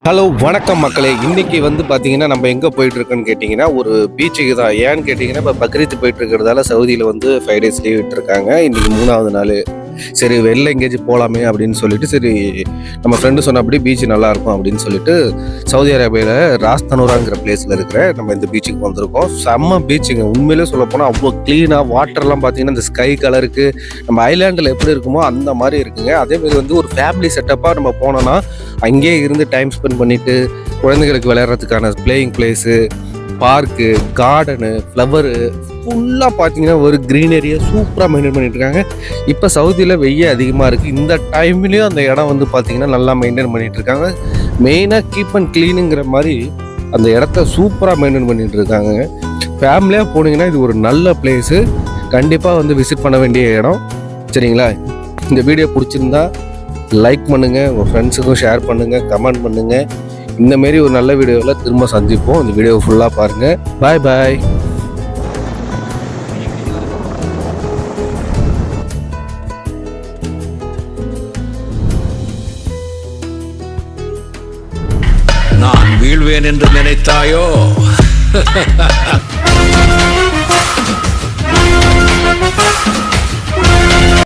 Hello வணக்கம் மக்களே. இன்னைக்கு வந்து பார்த்தீங்கன்னா நம்ம எங்கே போயிட்டுருக்கோன்னு கேட்டிங்கன்னா ஒரு பீச்சுக்கு தான். ஏன்னு கேட்டிங்கன்னா இப்போ பக்ரீத் போயிட்டு இருக்கிறதால சவுதியில் வந்து 5 days லீவ் விட்டுருக்காங்க. இன்றைக்கி 3வது நாள். சரி வெளில எங்கேயாச்சும் போகலாமே அப்படின்னு சொல்லிட்டு சரி நம்ம ஃப்ரெண்டு சொன்னபடி பீச் நல்லாயிருக்கும் அப்படின்னு சொல்லிட்டு சவுதி அரேபியாவில் ராஸ்தனூராங்கிற பிளேஸில் இருக்கிற நம்ம இந்த பீச்சுக்கு வந்திருக்கோம். செம்ம பீச்சுங்க. உண்மையிலே சொல்ல போனால் அவ்வளோ க்ளீனாக வாட்டர்லாம் பார்த்தீங்கன்னா இந்த ஸ்கை கலருக்கு நம்ம ஐலாண்டில் எப்படி இருக்குமோ அந்த மாதிரி இருக்குங்க. அதேமாதிரி வந்து ஒரு ஃபேமிலி செட்டப்பாக நம்ம போனோன்னா அங்கேயே இருந்து டைம் ஸ்பெண்ட் பண்ணிவிட்டு குழந்தைகளுக்கு விளையாடுறதுக்கான playing place, park, garden, flower ஃபுல்லாக பார்த்தீங்கன்னா ஒரு க்ரீனரியாக சூப்பராக மெயின்டைன் பண்ணிட்டு இருக்காங்க. இப்போ சவுதியில் வெய்ய அதிகமாக இருக்குது. இந்த டைம்லேயும் அந்த இடம் வந்து பார்த்திங்கன்னா நல்லா மெயின்டைன் பண்ணிகிட்டு இருக்காங்க. மெயினாக கீப் அண்ட் க்ளீனுங்கிற மாதிரி அந்த இடத்த சூப்பராக மெயின்டைன் பண்ணிகிட்டு இருக்காங்க. ஃபேமிலியாக போனீங்கன்னா இது ஒரு நல்ல பிளேஸு. கண்டிப்பாக வந்து விசிட் பண்ண வேண்டிய இடம். சரிங்களா? இந்த வீடியோ பிடிச்சிருந்தா லைக் பண்ணுங்கள், உங்கள் ஃப்ரெண்ட்ஸுக்கும் ஷேர் பண்ணுங்கள், கமெண்ட் பண்ணுங்கள். இந்தமாரி ஒரு நல்ல வீடியோவில் திரும்ப சந்திப்போம். இந்த வீடியோவை ஃபுல்லாக பாருங்கள். பாய் பாய். நான் வீழ்வேன் என்று நினைத்தாயோ?